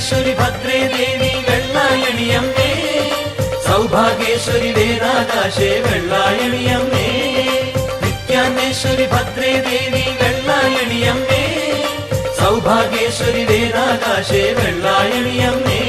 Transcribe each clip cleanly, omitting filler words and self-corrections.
നിത്യാനേശ്വരി ഭദ്രേ ദേവി വെള്ളായണിയമ്മേ സൗഭാഗ്യേശ്വരി വേദാകാശേ വെള്ളായണിയമ്മേ നിത്യാനേശ്വരി ഭദ്രേ ദേവി വെള്ളായണിയമ്മേ സൗഭാഗ്യേശ്വരി വേദാകാശേ വെള്ളായണിയമ്മേ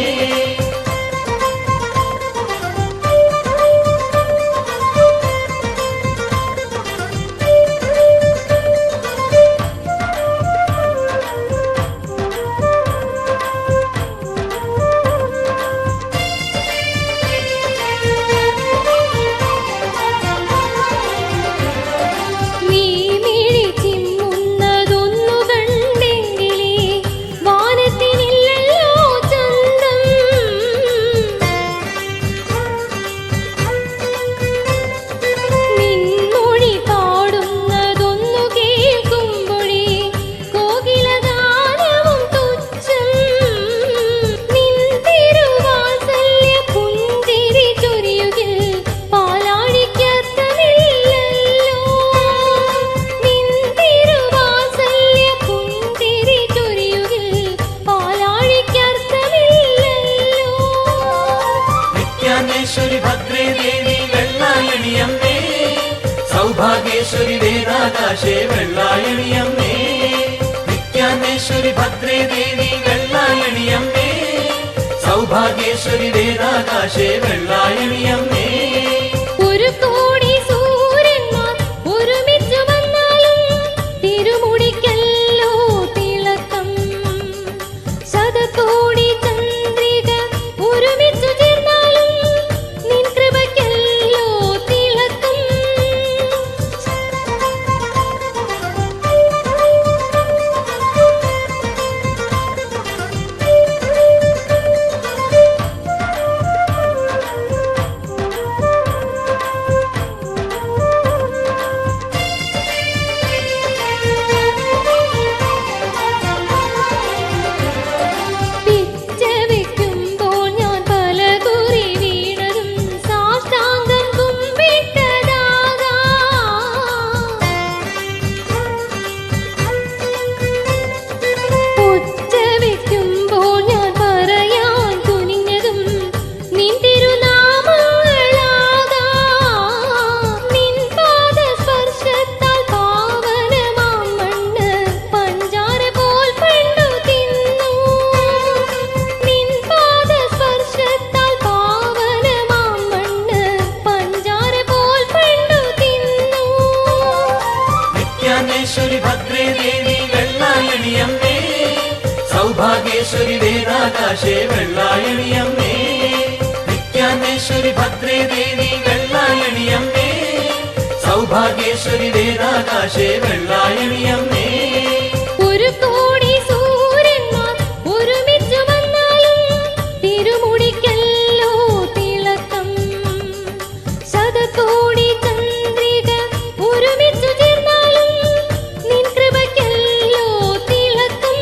നിത്യാനേശ്വരി ഭദ്രേ ദേവി വെള്ളായണിയമ്മേ സൗഭാഗ്യേശ്വരി വേദാകാശേ വെള്ളായണിയമ്മേ നിത്യാനേശ്വരി ഭദ്രേ ദേവി വെള്ളായണിയമ്മേ സൗഭാഗ്യേശ്വരി വേദാകാശേ വെള്ളായണിയമ്മേ ഒരു കോടി സൂര്യന്മാർ ഒരുമിച്ച് വന്നാലും തിരുമുടിക്കല്ലോ തിളക്കം ശതകോടി ചന്ദ്രിക ഒരുമിച്ച് ചേർന്നാലും നിൻ കൃപയ്ക്കല്ലോ തിളക്കം നിത്യാനേശ്വരി ഭദ്രേ ദേവി വെള്ളായണിയമ്മേ സൗഭാഗ്യേശ്വരി വേദാകാശേ വെള്ളായണിയമ്മേ നിത്യാനേശ്വരി ഭദ്രേ ദേവി വെള്ളായണിയമ്മേ സൗഭാഗ്യേശ്വരി വേദാകാശേ വെള്ളായണിയമ്മേ ഒരു കോടി സൂര്യന്മാർ ഒരുമിച്ച് വന്നാലും തിരുമുടിക്കല്ലോ തിളക്കം ശതകോടി ചന്ദ്രിക ഒരുമിച്ച് ചേർന്നാലും നിൻ കൃപയ്ക്കല്ലോ തിളക്കം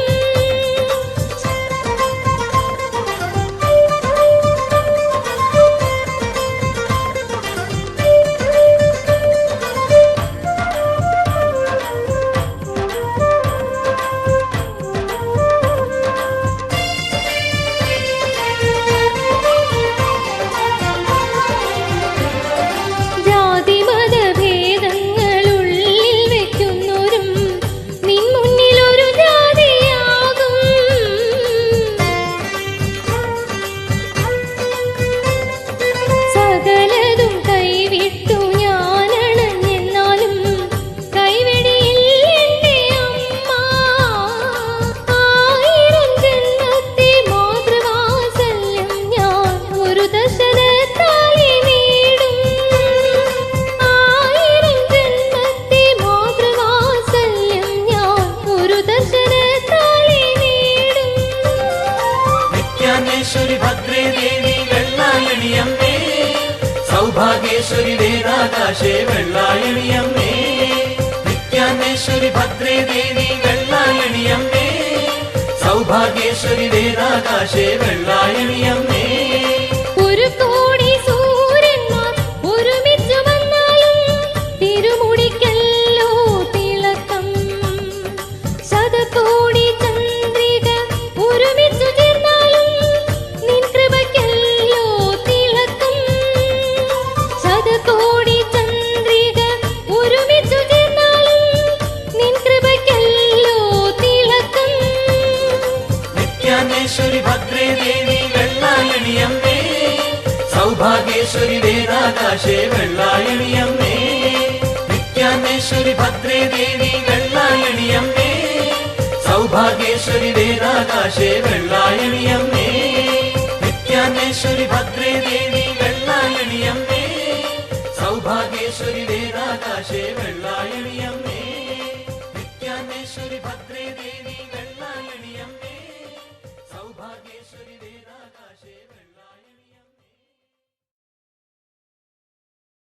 നിത്യാനേശ്വരി ഭദ്രേ ദേവി വെള്ളായണിയമ്മേ സൗഭാഗ്യേശ്വരി വേദാകാശേ വെള്ളായണിയമ്മേ നിത്യാനേശ്വരി ഭദ്രേ ദേവി വെള്ളായണിയമ്മേ സൗഭാഗ്യേശ്വരി വേദാകാശേ വെള്ളായണിയമ്മേ ഒരു കോടി സൂര്യന്മാർ ഒരുമിച്ച് വന്നാലും തിരുമുടിക്കല്ലോ തിളക്കം ശതകോടി ചന്ദ്രിക ഒരുമിച്ച് ചേർന്നാലും സൗഭാഗ്യേശ്വരി വേദാകാശേ വെള്ളായണിയമ്മേ നിത്യാനേശ്വരി ഭദ്രേ ദേവി വെള്ളായണിയമ്മേ സൗഭാഗ്യേശ്വരി വേദാകാശേ വെള്ളായണിയമ്മേ നിത്യാനേശ്വരി ഭദ്രേ ദേവി വെള്ളായണിയമ്മേ സൗഭാഗ്യേശ്വരി വേദാകാശേ വെള്ളായണിയമ്മേ